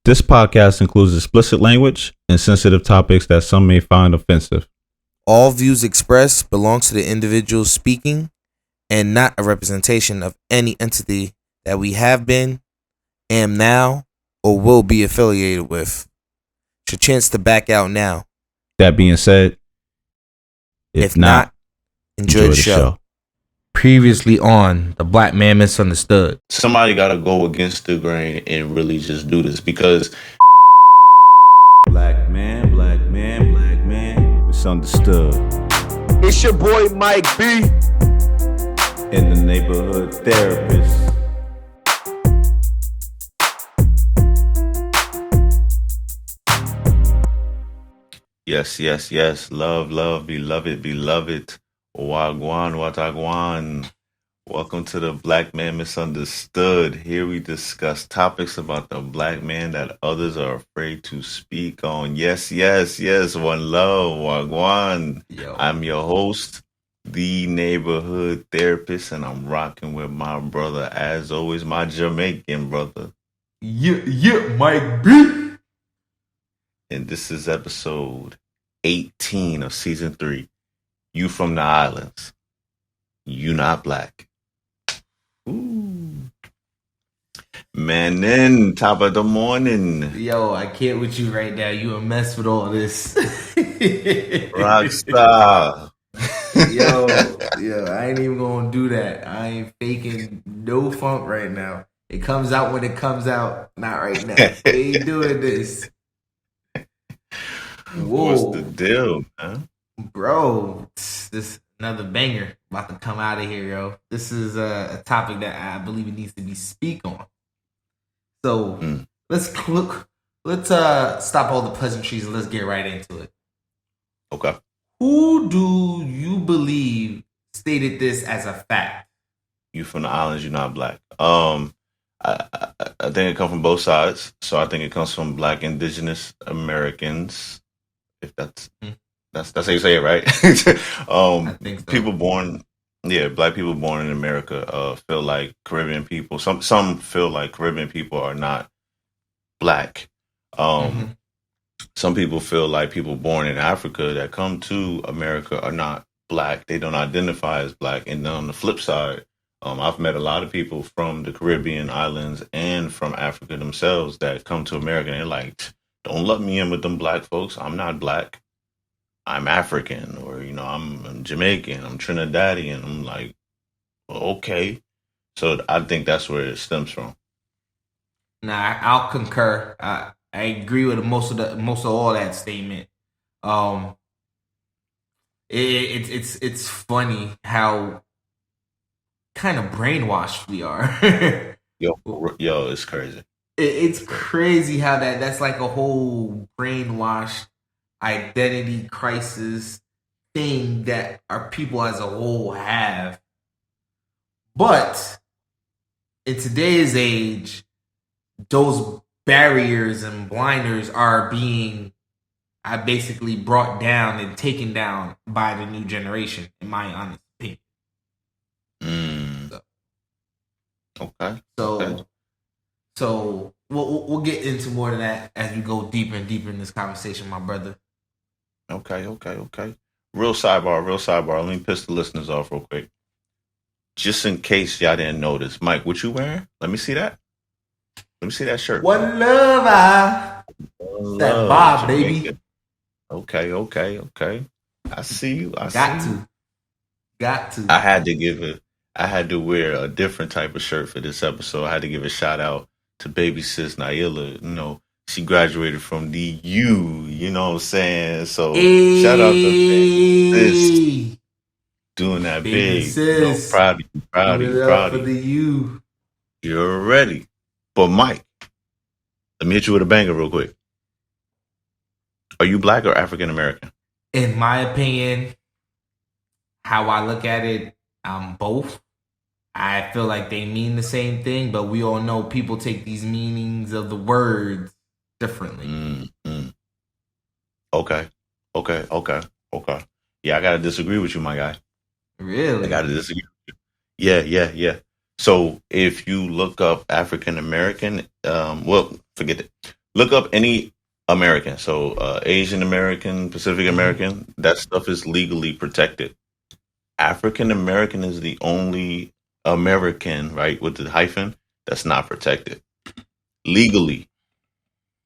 This podcast includes explicit language and sensitive topics that some may find offensive. All views expressed belong to the individual speaking and not a representation of any entity that we have been, am now, or will be affiliated with. It's your chance to back out now. That being said, If not, enjoy the show. Previously on The Black Man Misunderstood. Somebody got to go against the grain and really just do this because black man, misunderstood. It's your boy Mike B. In the neighborhood therapist. yes. Love, beloved. Wagwan, watagwan. Welcome to the Black Man Misunderstood. Here we discuss topics about the black man that others are afraid to speak on. Yes. One love, wagwan. Yo. I'm your host, the neighborhood therapist, and I'm rocking with my brother, as always, my Jamaican brother. Yeah, Mike B. And this is episode 18 of season 3. You from the islands. You not black. Ooh. Man, then top of the morning. Yo, I can't with you right now. You a mess with all this. Rockstar. Yo, I ain't even gonna do that. I ain't faking no funk right now. It comes out when it comes out. Not right now. We ain't doing this. Whoa. What's the deal, man? Bro, this another banger about to come out of here, yo. This is a topic that I believe it needs to be speak on. So let's stop all the pleasantries and let's get right into it. Okay. Who do you believe stated this as a fact? You from the islands, you not black. I think it comes from both sides. So I think it comes from black indigenous Americans. If that's how you say it, right? I think so. People born, black people born in America feel like Caribbean people. Some feel like Caribbean people are not black. Some people feel like people born in Africa that come to America are not black. They don't identify as black. And then on the flip side, I've met a lot of people from the Caribbean islands and from Africa themselves that come to America and they're like, don't let me in with them black folks. I'm not black. I'm African, or, I'm Jamaican, I'm Trinidadian. I'm like, well, okay. So I think that's where it stems from. Nah, I'll concur. I agree with most of all that statement. It's funny how kind of brainwashed we are. Yo, it's crazy. It's crazy how that's like a whole brainwashed identity crisis thing that our people as a whole have. But in today's age, those barriers and blinders are being basically brought down and taken down by the new generation, in my honest opinion. Okay. So we'll get into more of that as we go deeper and deeper in this conversation, my brother. Okay. Real sidebar. Let me piss the listeners off real quick. Just in case y'all didn't notice. Mike, what you wearing? Let me see that. Let me see that shirt. One love, that Bob, baby. Okay. I see you. Got to. I had to wear a different type of shirt for this episode. I had to give a shout out to baby sis Naila. She graduated from the U, you know what I'm saying? So shout out to baby sis doing that baby big. Sis. Proud of you. For the U. You're ready. But Mike, let me hit you with a banger real quick. Are you black or African American? In my opinion, how I look at it, I'm both. I feel like they mean the same thing, but we all know people take these meanings of the words differently. Okay. Yeah, I gotta disagree with you, my guy. Really? I gotta disagree with you. Yeah. So if you look up African American, forget it. look up any American. So Asian American, Pacific American, that stuff is legally protected. African American is the only American, right, with the hyphen, that's not protected legally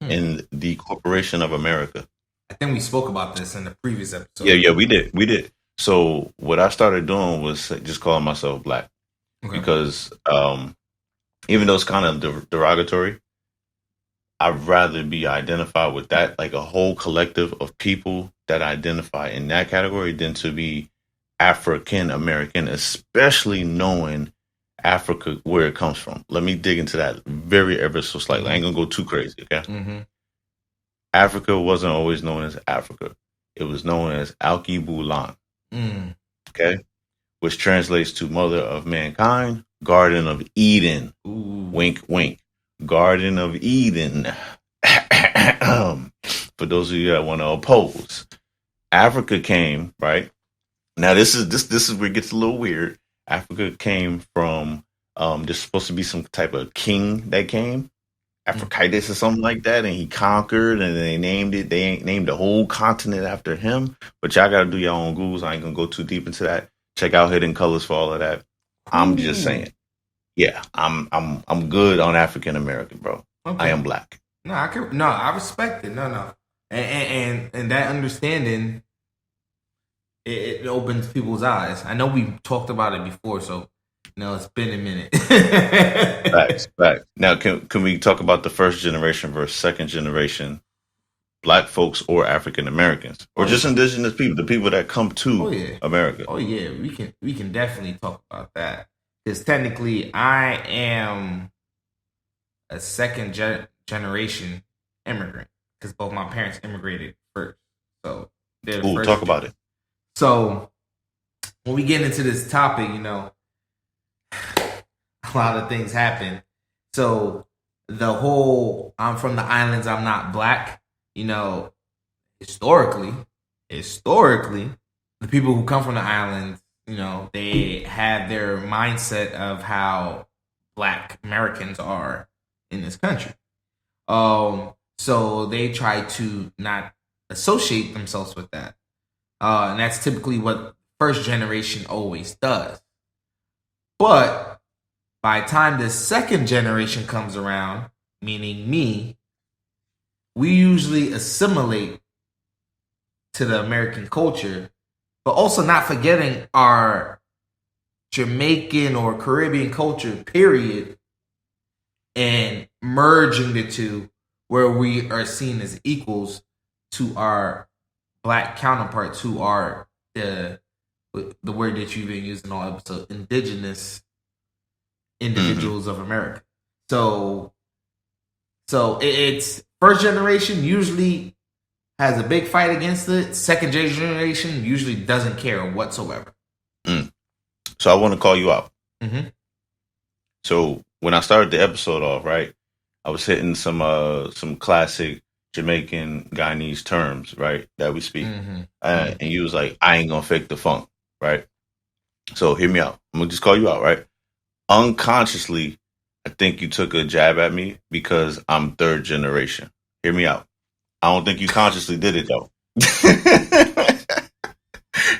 in the Corporation of America. I think we spoke about this in the previous episode. Yeah, we did. So what I started doing was just calling myself black because even though it's kind of derogatory, I'd rather be identified with that, like a whole collective of people that identify in that category, than to be African American, especially knowing Africa, where it comes from. Let me dig into that very ever so slightly. I ain't gonna go too crazy, okay? Mm-hmm. Africa wasn't always known as Africa. It was known as Alkebulan, okay? Which translates to Mother of Mankind, Garden of Eden. Ooh. Wink, wink. Garden of Eden. For those of you that want to oppose, Africa came, right? Now this is where it gets a little weird. Africa came from there's supposed to be some type of king that came, Aphroditus or something like that, and he conquered, and they named it. They ain't named the whole continent after him. But y'all gotta do your own Googles. I ain't gonna go too deep into that. Check out Hidden Colors for all of that. I'm just saying. Yeah, I'm good on African American, bro. Okay. I am black. I respect it. No. And that understanding, it opens people's eyes. I know we talked about it before, so it's been a minute. Facts. Now, can we talk about the first generation versus second generation black folks or African Americans, or just indigenous people, the people that come to America? Oh yeah, we can definitely talk about that, because technically I am a second generation immigrant, because both my parents immigrated first. So they're the first. Talk about it. So when we get into this topic, a lot of things happen. So the whole "I'm from the islands, I'm not black," historically, the people who come from the islands, they have their mindset of how black Americans are in this country. So they try to not associate themselves with that. And that's typically what first generation always does. But by the time the second generation comes around, meaning me, we usually assimilate to the American culture, but also not forgetting our Jamaican or Caribbean culture, period, and merging the two, where we are seen as equals to our black counterparts, who are the word that you've been using all episode, indigenous individuals of America. So it's first generation usually has a big fight against it. Second generation usually doesn't care whatsoever. So I want to call you out. Mm-hmm. So when I started the episode off, right, I was hitting some classic Jamaican Guyanese terms, right, that we speak. And you was like, I ain't gonna fake the funk, right? So hear me out. I'm gonna just call you out, right? Unconsciously, I think you took a jab at me because I'm third generation. Hear me out. I don't think you consciously did it though.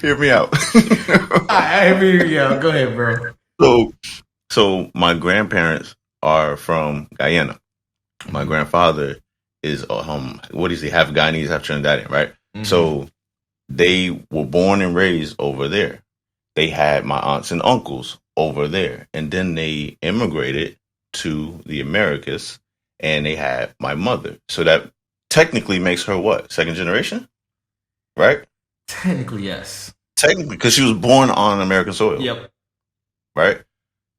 Hear me out. I hear you out. Go ahead, bro. So my grandparents are from Guyana. My grandfather is what is he? Half Guyanese, half Trinidadian, right? So they were born and raised over there. They had my aunts and uncles over there, and then they immigrated to the Americas, and they had my mother. So that technically makes her what? Second generation, right? Technically, yes. Technically, because she was born on American soil. Yep. Right.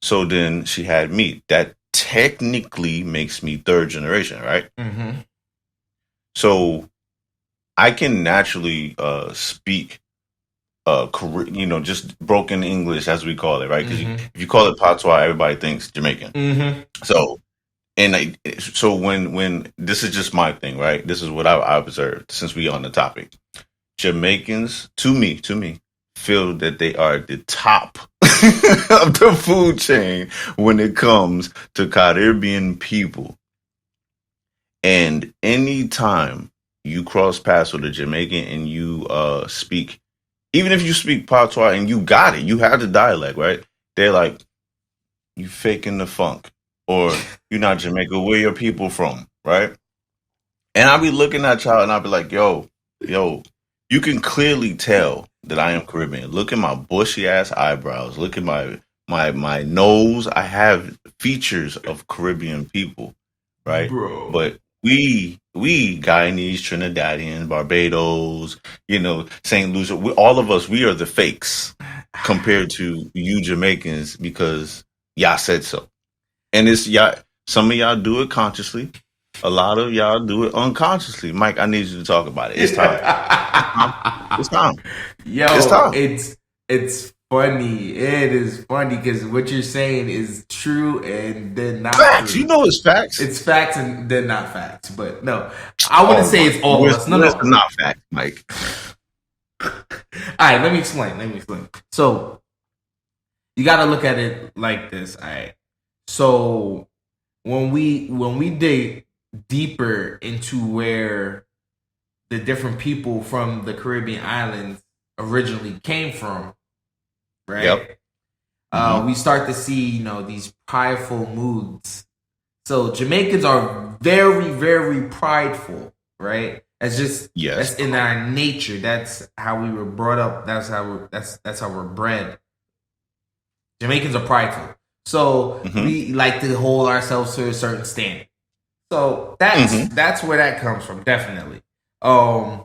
So then she had me. That technically makes me third generation, right? Mm-hmm. So I can naturally speak, just broken English, as we call it, right? Because if you call it patois, everybody thinks Jamaican. So, so when this is just my thing, right? This is what I observed since we on the topic. Jamaicans, to me, feel that they are the top of the food chain when it comes to Caribbean people. And anytime you cross paths with a Jamaican and you speak, even if you speak patois and you got it, you have the dialect, right? They're like, you faking the funk, or you're not Jamaican. Where your people from, right? And I'll be looking at y'all and I'll be like, yo, you can clearly tell that I am Caribbean. Look at my bushy ass eyebrows. Look at my nose. I have features of Caribbean people, right? Bro. But we Guyanese, Trinidadians, Barbados, St. Lucia, all of us, we are the fakes compared to you Jamaicans because y'all said so. And it's y'all. Some of y'all do it consciously. A lot of y'all do it unconsciously. Mike, I need you to talk about it. It's time. It's time. Yo, It's time. it's funny. It is funny because what you're saying is true and then not Facts. true. You know it's facts. It's facts and then not facts. But no, I wouldn't say it's all of us. No, It's not facts, Mike. All right, let me explain. So you got to look at it like this. All right. So when we dig deeper into where the different people from the Caribbean islands originally came from, right? Yep. We start to see, these prideful moods. So Jamaicans are very, very prideful, right? That's in our nature. That's how we were brought up. That's how we're bred. Jamaicans are prideful. So we like to hold ourselves to a certain standard. So that's where that comes from, definitely. Us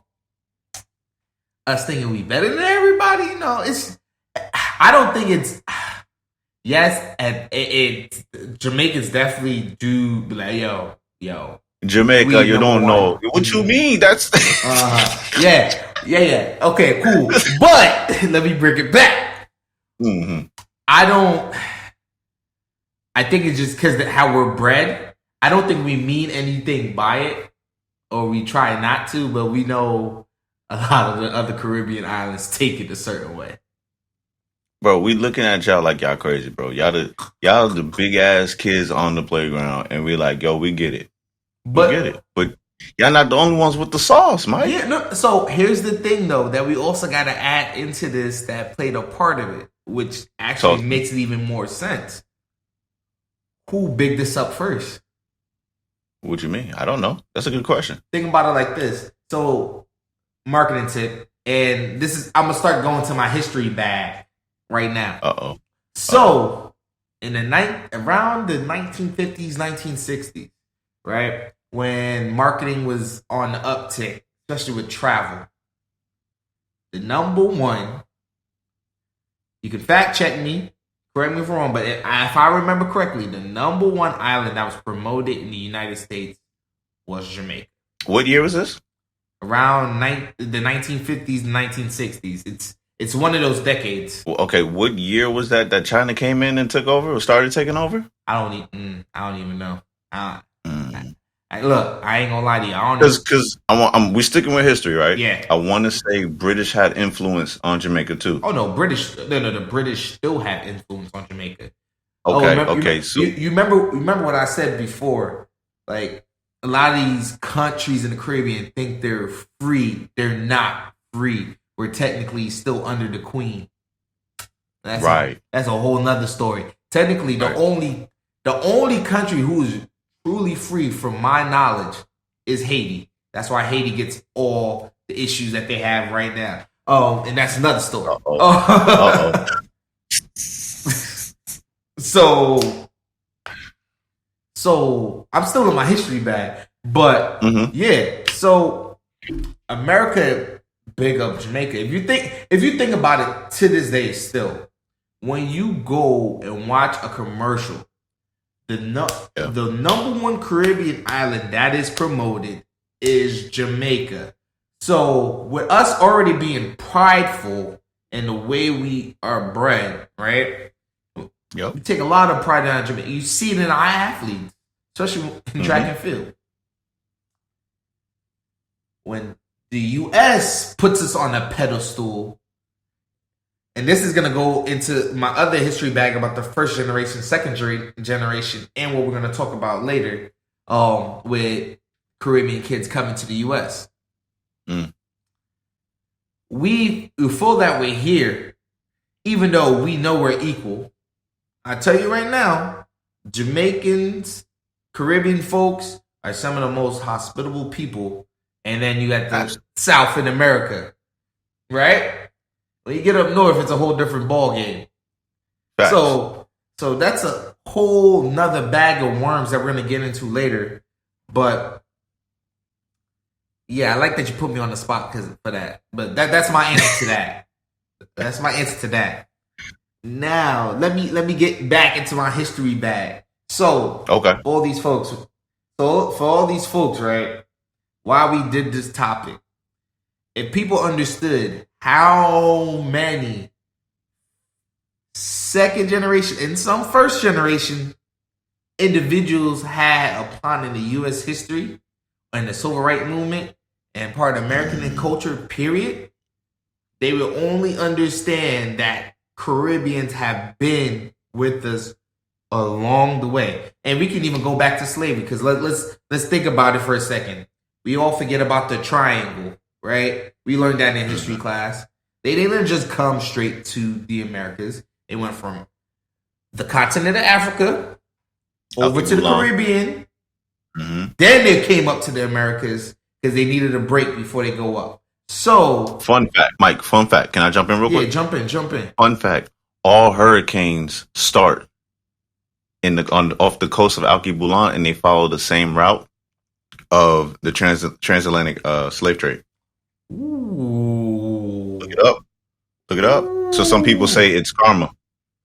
thinking we better than everybody, I don't think it's yes, and Jamaicans definitely do be like, yo. Jamaica, you don't know. What you mean? That's yeah. Okay, cool. But let me bring it back. I think it's just because how we're bred. I don't think we mean anything by it, or we try not to, but we know a lot of the other Caribbean islands take it a certain way. Bro, we looking at y'all like y'all crazy, bro. Y'all the big ass kids on the playground, and we like, yo, we get it. We get it. But y'all not the only ones with the sauce, Mike. Yeah, no, so here's the thing, though, that we also got to add into this that played a part of it, which actually makes it even more sense. Who bigged this up first? What you mean? I don't know. That's a good question. Think about it like this. So, marketing tip, and I'm going to start going to my history bag right now. Uh-oh. So, around the 1950s, 1960s, right, when marketing was on the uptick, especially with travel, the number one, you can fact check me, correct me if I'm wrong, but if I remember correctly, the number one island that was promoted in the United States was Jamaica. What year was this? Around the 1950s and 1960s. It's one of those decades. Well, okay, what year was that China came in and took over or started taking over? I don't even know. Look, I ain't gonna lie to you. I don't know. Because we sticking with history, right? Yeah. I want to say British had influence on Jamaica too. Oh no, the British still have influence on Jamaica. Okay, so you remember what I said before? Like a lot of these countries in the Caribbean think they're free. They're not free. We're technically still under the Queen. That's right. That's a whole nother story. Technically, the only country who is truly free, from my knowledge, is Haiti. That's why Haiti gets all the issues that they have right now. And that's another story. So I'm still in my history bag, but yeah. So America, big up Jamaica. If you think about it to this day, still, when you go and watch a commercial, the number one Caribbean island that is promoted is Jamaica. So with us already being prideful in the way we are bred, right? Yep. We take a lot of pride in Jamaica. You see it in our athletes, especially in track and field. When the U.S. puts us on a pedestal, and this is going to go into my other history bag about the first generation, second generation, and what we're going to talk about later, with Caribbean kids coming to the U.S. Mm. We feel that way here, even though we know we're equal. I tell you right now, Jamaicans, Caribbean folks are some of the most hospitable people. And then you got the South in America, right? When you get up north, it's a whole different ball game. Facts. So that's a whole nother bag of worms that we're gonna get into later. But yeah, I like that you put me on the spot for that. But that's my answer to that. That's my answer to that. Now let me get back into my history bag. So Okay. for all these folks, right? Why we did this topic? If people understood how many second generation and some first generation individuals had upon in the U.S. history and the civil rights movement and part of American culture, period, they will only understand that Caribbeans have been with us along the way. And we can even go back to slavery because let's think about it for a second. We all forget about the triangle, right? We learned that in history class. They didn't just come straight to the Americas. They went from the continent of Africa over to the Caribbean. Mm-hmm. Then they came up to the Americas because they needed a break before they go up. So, Fun fact, Mike. Fun fact. Can I jump in real quick? Yeah, jump in. Fun fact: all hurricanes start off the coast of Alkebulan, and they follow the same route of the transatlantic slave trade. Ooh. Look it up. So some people say it's karma.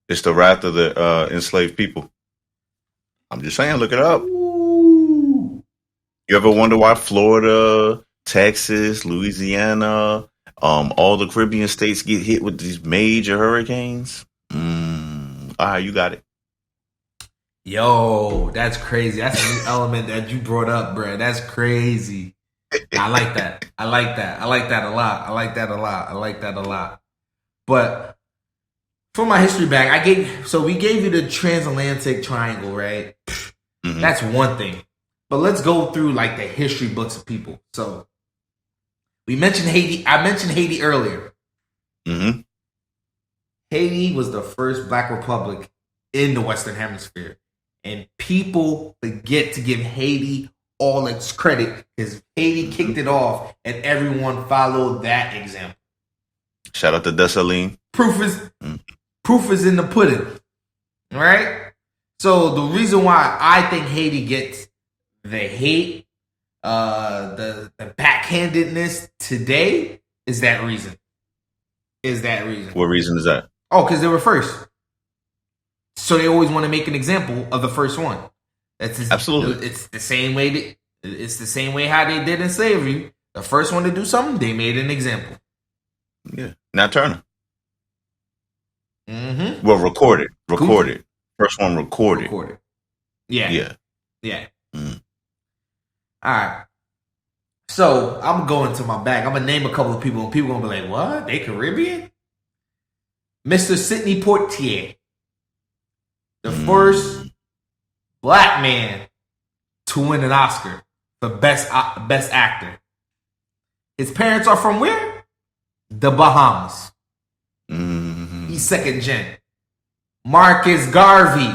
It's the wrath of the enslaved people. I'm just saying, look it up. Ooh. You ever wonder why Florida, Texas, Louisiana, all the Caribbean states get hit with these major hurricanes? All right, you got it. Yo, that's crazy. That's a new element that you brought up, bro. That's crazy. I like that. I like that a lot. But for my history back, we gave you the transatlantic triangle, right? Mm-hmm. That's one thing. But let's go through like the history books of people. So we mentioned Haiti. I mentioned Haiti earlier. Mm-hmm. Haiti was the first black republic in the Western Hemisphere. And people forget to give Haiti all its credit because Haiti kicked it off and everyone followed that example. Shout out to Dessalines. Proof is in the pudding. Right? So the reason why I think Haiti gets the hate, the backhandedness today is that reason. What reason is that? Oh, because they were first. So they always want to make an example of the first one. Absolutely. It's the same way. It's the same way how they did in slavery. The first one to do something, they made an example. Yeah. Nat Turner. Mm-hmm. Well, recorded. First one recorded. Yeah. Mm. All right. So I'm going to my bag. I'm gonna name a couple of people, and people are gonna be like, "What? They Caribbean?" Mr. Sidney Poitier, the first black man to win an Oscar for best actor. His parents are from where? The Bahamas. Mm-hmm. He's second gen. Marcus Garvey.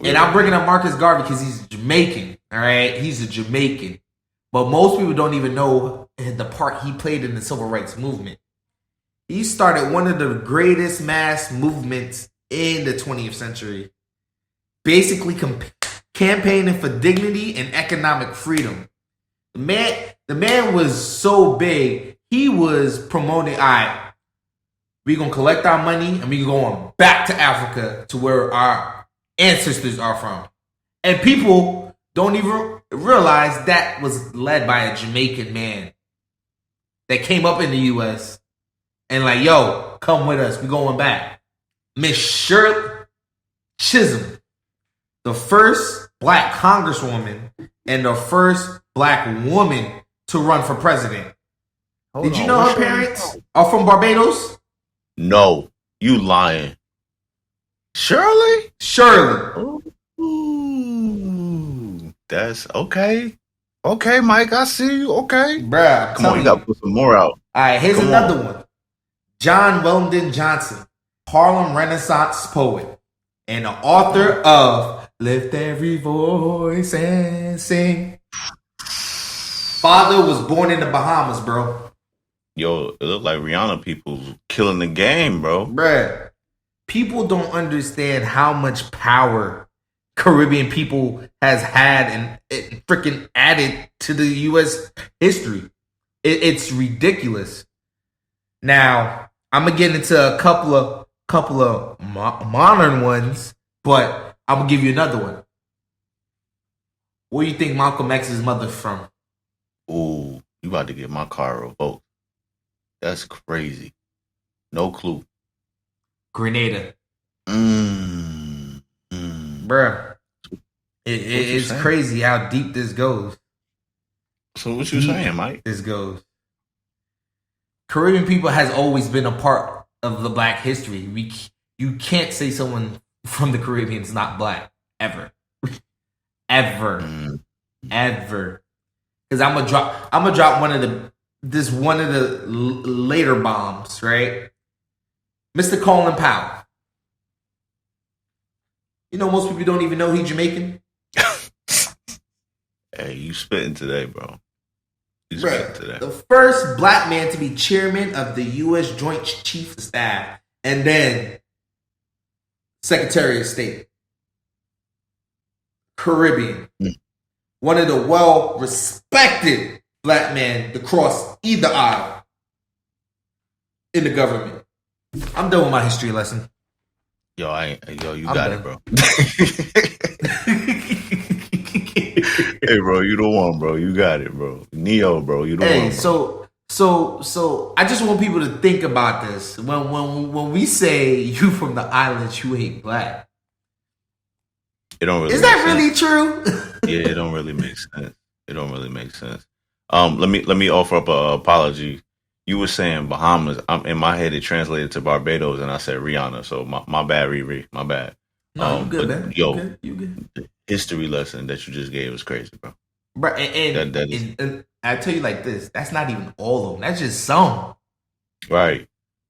And I'm bringing up Marcus Garvey because he's Jamaican. All right, he's a Jamaican, but most people don't even know the part he played in the civil rights movement. He started one of the greatest mass movements in the 20th century, basically campaigning for dignity and economic freedom. The man was so big, he was promoting, all right, we're going to collect our money and we're going back to Africa to where our ancestors are from. And people don't even realize that was led by a Jamaican man that came up in the U.S. and like, yo, come with us. We're going back. Miss Shirley Chisholm, the first black congresswoman and the first black woman to run for president. Did you know her parents are from Barbados? No, you lying. Shirley? Shirley. Ooh, that's okay. Okay, Mike, I see you. Okay. Bruh, I'm Come on, telling you gotta put some more out. All right, here's Come another on. one. John Weldon Johnson, Harlem Renaissance poet and the author of Lift Every Voice and Sing. Father was born in the Bahamas, bro. Yo, it look like Rihanna people killing the game, bro. Bruh, people don't understand how much power Caribbean people has had and it freaking added to the U.S. history. It's ridiculous. Now, I'm gonna get into a couple of modern ones, but I'm gonna give you another one. Where do you think Malcolm X's mother's from? Ooh, you about to get my car revoked. That's crazy. No clue. Grenada. Bruh. It's saying? crazy how deep this goes. So what you saying, Mike? This goes. Caribbean people has always been a part of the black history. You can't say someone from the Caribbean is not black. Ever. Ever. Ever. Because I'm gonna drop one of the later bombs, right? Mr. Colin Powell. You know, most people don't even know he's Jamaican. Hey, you spitting today, bro. You Bruh, spitting today. the first black man to be chairman of the U.S. Joint Chiefs of Staff and then Secretary of State. Caribbean. One of the well-respected black men to cross either aisle in the government. I'm done with my history lesson. You I'm got done. it, bro. Hey, bro, you the one, bro. You got it, bro. Neo, bro. You the one. Bro. So I just want people to think about this. When we say you from the islands, you ain't black. It don't really. Is that make really sense. true? Yeah, it don't really make sense. It don't really make sense. Let me offer up an apology. You were saying Bahamas. In my head, it translated to Barbados, and I said Rihanna. So my bad, Riri. My bad. No, you good, but, man. Yo, you good. The history lesson that you just gave was crazy, bro. Bro, and I tell you like this, that's not even all of them. That's just some. Right.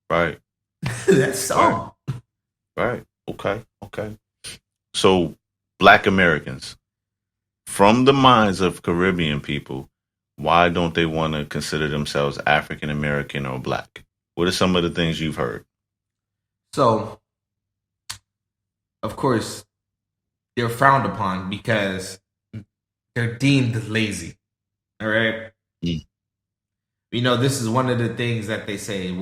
That's some. Right. Okay. So, Black Americans, from the minds of Caribbean people, why don't they want to consider themselves African American or Black? What are some of the things you've heard? So, of course, they're frowned upon because they're deemed lazy. All right. You know, this is one of the things that they say.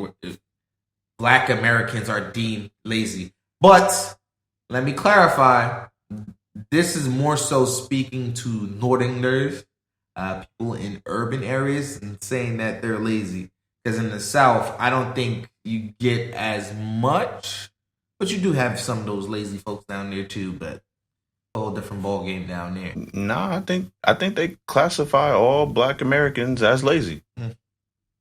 Black Americans are deemed lazy. But let me clarify. This is more so speaking to Northerners, people in urban areas, and saying that they're lazy. Because in the South, I don't think you get as much. But you do have some of those lazy folks down there too, but a whole different ball game down there. Nah, I think they classify all Black Americans as lazy.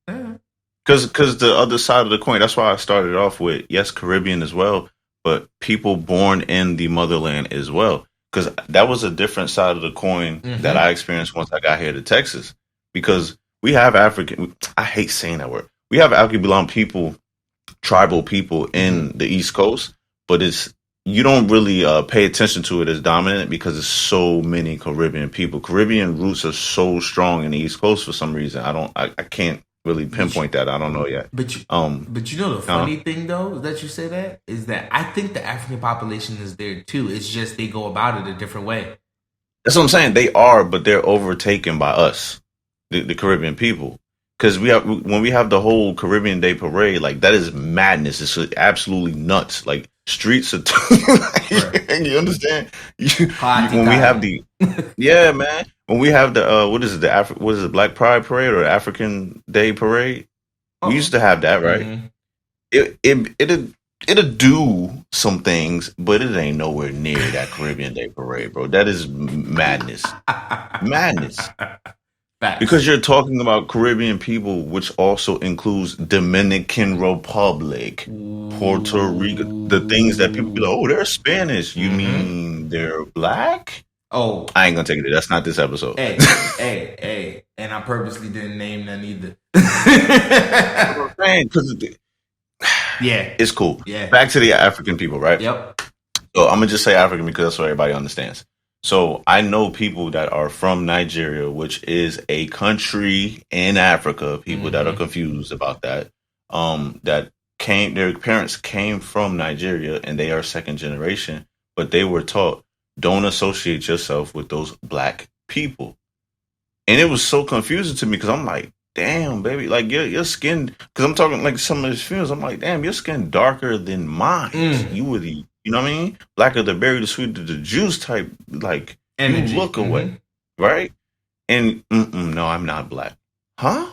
Because the other side of the coin, that's why I started off with, yes, Caribbean as well, but people born in the motherland as well. Because that was a different side of the coin that I experienced once I got here to Texas. Because we have I hate saying that word. We have Alkebulan people, tribal people in the East Coast, but you don't really pay attention to it as dominant because there's so many Caribbean people. Caribbean roots are so strong in the East Coast for some reason. I can't really pinpoint that. I don't know yet. But you know the funny thing though that you say that is that I think the African population is there too. It's just they go about it a different way. That's what I'm saying. They are, but they're overtaken by us, the Caribbean people. Because when we have the whole Caribbean Day parade, like that is madness. It's absolutely nuts. Like streets are, you understand? When we have yeah, man. When we have the what is it, Black Pride Parade or African Day Parade? We used to have that, right? It'll do some things, but it ain't nowhere near that Caribbean Day Parade, bro. That is madness. Madness. Facts. Because you're talking about Caribbean people, which also includes Dominican Republic, Puerto Rico, the things that people be like, oh, they're Spanish. You mean they're Black? Oh, I ain't gonna take it there. That's not this episode. hey, and I purposely didn't name none either. Yeah, It's cool. Yeah. Back to the African people, right? Yep. So I'm gonna just say African because that's what everybody understands. So I know people that are from Nigeria, which is a country in Africa. People that are confused about that. That came, their parents came from Nigeria, and they are second generation, but they were taught don't associate yourself with those black people, and it was so confusing to me because I'm like, damn, baby, like your skin. Because I'm talking like some of his films. I'm like, damn, your skin darker than mine. You were the, you know what I mean? Blacker the berry, the sweeter the juice type. Like Energy. you look away, right? And no, I'm not black, huh?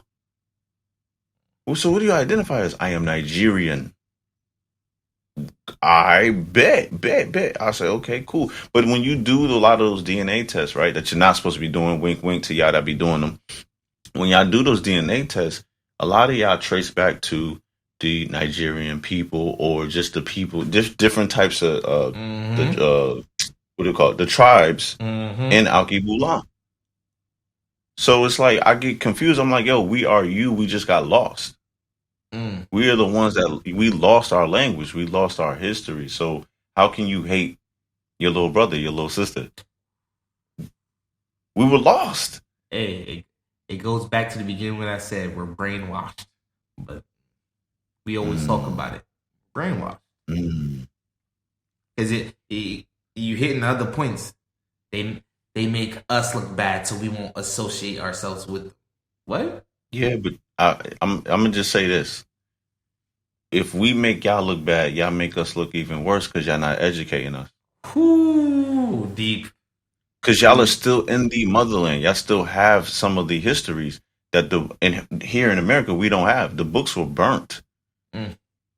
Well, so what do you identify as? I am Nigerian. I bet. I say, okay, cool. But when you do a lot of those DNA tests, right, that you're not supposed to be doing, wink, wink to y'all that be doing them. When y'all do those DNA tests, a lot of y'all trace back to the Nigerian people or just the people, different types of, what do you call it? The tribes in Alkebulan. So it's like, I get confused. I'm like, yo, we are you. We just got lost. We are the ones that we lost our language. We lost our history. So how can you hate your little brother, your little sister? We were lost. Hey, it goes back to the beginning when I said we're brainwashed, but we always talk about it. Brainwashed. Is you hitting other points? They make us look bad, so we won't associate ourselves with them. What? Yeah, but I'm gonna just say this: if we make y'all look bad, y'all make us look even worse because y'all not educating us. Ooh, deep. Because y'all are still in the motherland. Y'all still have some of the histories that here in America we don't have. The books were burnt.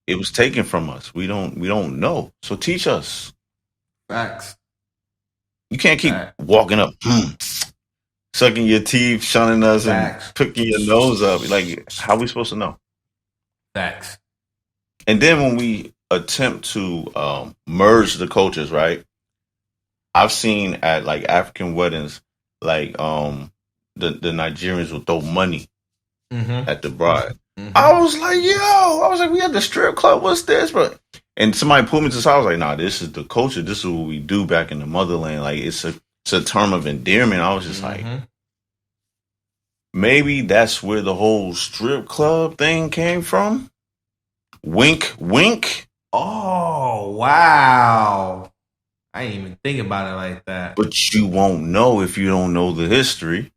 It was taken from us. We don't know. So teach us. Facts. You can't keep walking up, sucking your teeth, shunning us, and picking your nose up. Like, how are we supposed to know? Facts. And then when we attempt to merge the cultures, right? I've seen at like African weddings, like the Nigerians will throw money at the bride. I was like, we at the strip club. What's this, bro? And somebody pulled me to the side. I was like, nah, this is the culture. This is what we do back in the motherland. Like it's a term of endearment. I was just like, maybe that's where the whole strip club thing came from. Wink, wink. Oh, wow. I didn't even think about it like that. But you won't know if you don't know the history.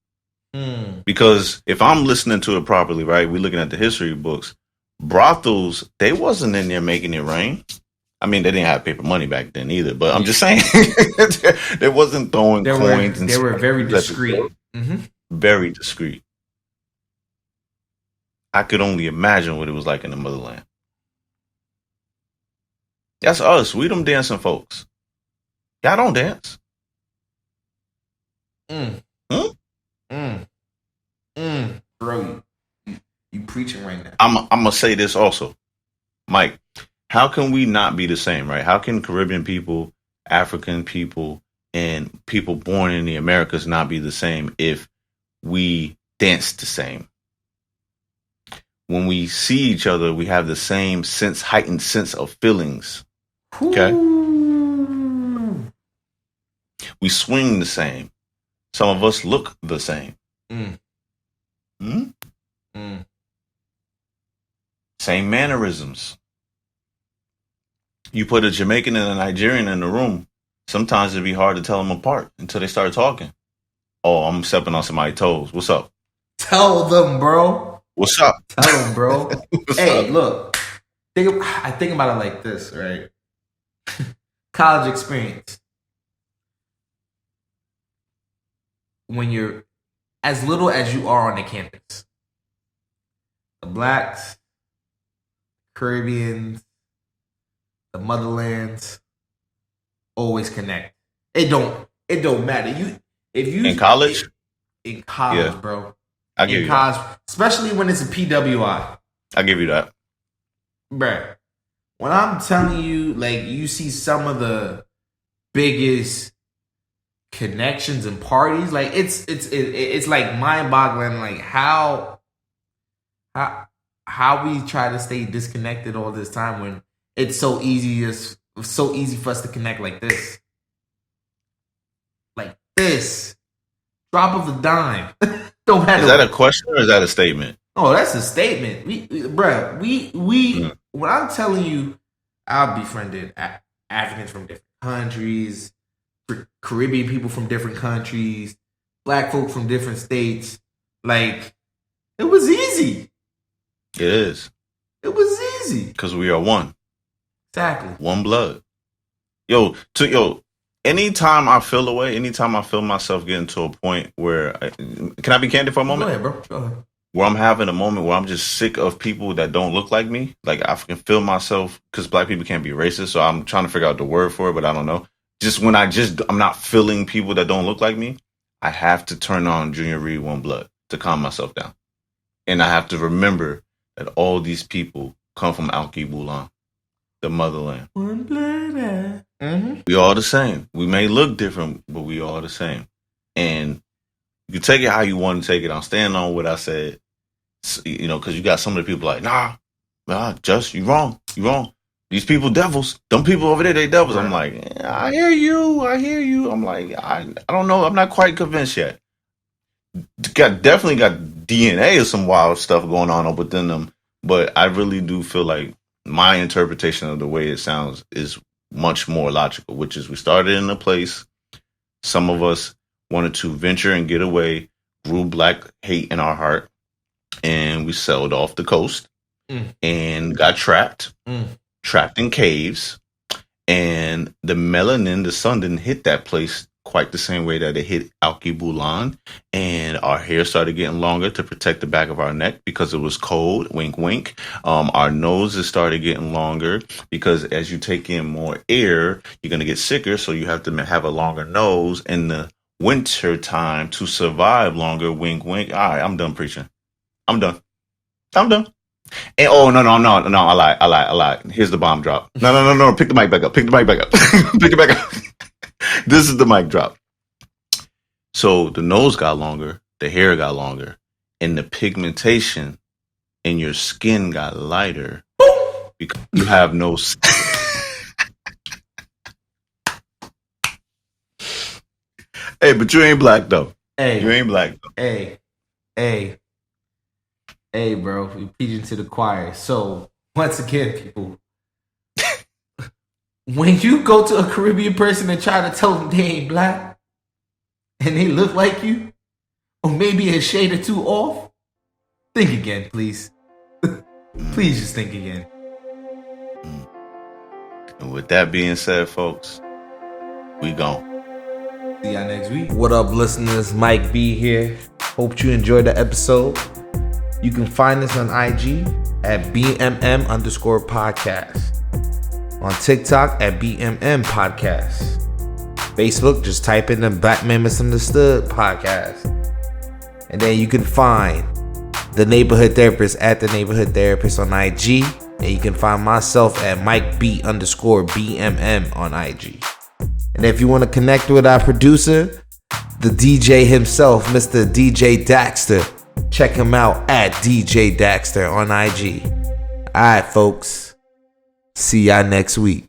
Because if I'm listening to it properly, right, we're looking at the history books, brothels, they wasn't in there making it rain. I mean, they didn't have paper money back then either, but I'm just saying, they wasn't throwing coins. They were very discreet. Very discreet. I could only imagine what it was like in the motherland. That's us. We them dancing folks. Y'all don't dance. Bro, you preaching right now. I'm gonna say this also, Mike. How can we not be the same, right? How can Caribbean people, African people, and people born in the Americas not be the same if we dance the same? When we see each other, we have the same heightened sense of feelings. Okay? We swing the same. Some of us look the same. Same mannerisms. You put a Jamaican and a Nigerian in the room, sometimes it'd be hard to tell them apart until they start talking. Oh, I'm stepping on somebody's toes. What's up? Tell them, bro. What's up? Tell them, bro. Hey, look. I think about it like this, right? College experience. When you're as little as you are on the campus, the blacks, Caribbeans, the motherlands always connect. It don't matter. If you in college, bro. I give you college, that. especially when it's a PWI. I give you that, bruh. When I'm telling you, like, you see some of the biggest connections and parties. Like it's like mind boggling. Like how we try to stay disconnected all this time when it's so easy for us to connect like this. Like this. Drop of the dime. Don't matter. Is that a question or is that a statement? Oh, that's a statement. When I'm telling you, I've befriended Africans from different countries, Caribbean people from different countries, black folk from different states. Like, it was easy. It is. It was easy. Because we are one. Exactly. One blood. Anytime I feel away, anytime I feel myself getting to a point where can I be candid for a moment? Go ahead, bro. Go ahead. Where I'm having a moment where I'm just sick of people that don't look like me. Like I can feel myself, because black people can't be racist, so I'm trying to figure out the word for it, but I don't know. Just when I'm not feeling people that don't look like me, I have to turn on Junior Reid One Blood to calm myself down. And I have to remember that all these people come from Alkebulan, the motherland. One blood. Mm-hmm. We all the same. We may look different, but we all the same. And you can take it how you want to take it. I'm standing on what I said, because you got some of the people like, nah, Just, you wrong. These people devils. Them people over there, they devils. I'm like, I hear you. I'm like, I don't know. I'm not quite convinced yet. Definitely got DNA or some wild stuff going on within them. But I really do feel like my interpretation of the way it sounds is much more logical, which is we started in a place. Some of us wanted to venture and get away, grew black hate in our heart, and we sailed off the coast and got trapped in caves. And the melanin, the sun didn't hit that place quite the same way that it hit Alkebulan. And our hair started getting longer to protect the back of our neck because it was cold. Wink, wink. Our noses started getting longer because as you take in more air, you're going to get sicker. So you have to have a longer nose in the winter time to survive longer. Wink, wink. All right, I'm done preaching. I'm done. And no, I lied. Here's the bomb drop. No. Pick the mic back up. Pick it back up. This is the mic drop. So the nose got longer, the hair got longer, and the pigmentation in your skin got lighter because you have no skin. Hey, but you ain't black though. Hey, you ain't black though. Hey, bro, you're preaching to the choir. So once again, people, when you go to a Caribbean person and try to tell them they ain't black and they look like you, or maybe a shade or two off, think again, please. Please just think again. And with that being said, folks, we gone. See y'all next week. What up, listeners? Mike B here. Hope you enjoyed the episode. You can find us on IG at BMM_podcast. On TikTok at BMM Podcast. Facebook, just type in the Black Man Misunderstood Podcast. And then you can find the Neighborhood Therapist at the Neighborhood Therapist on IG. And you can find myself at MikeB_BMM on IG. And if you want to connect with our producer, the DJ himself, Mr. DJ Daxter, check him out at DJ Daxter on IG. Alright, folks. See y'all next week.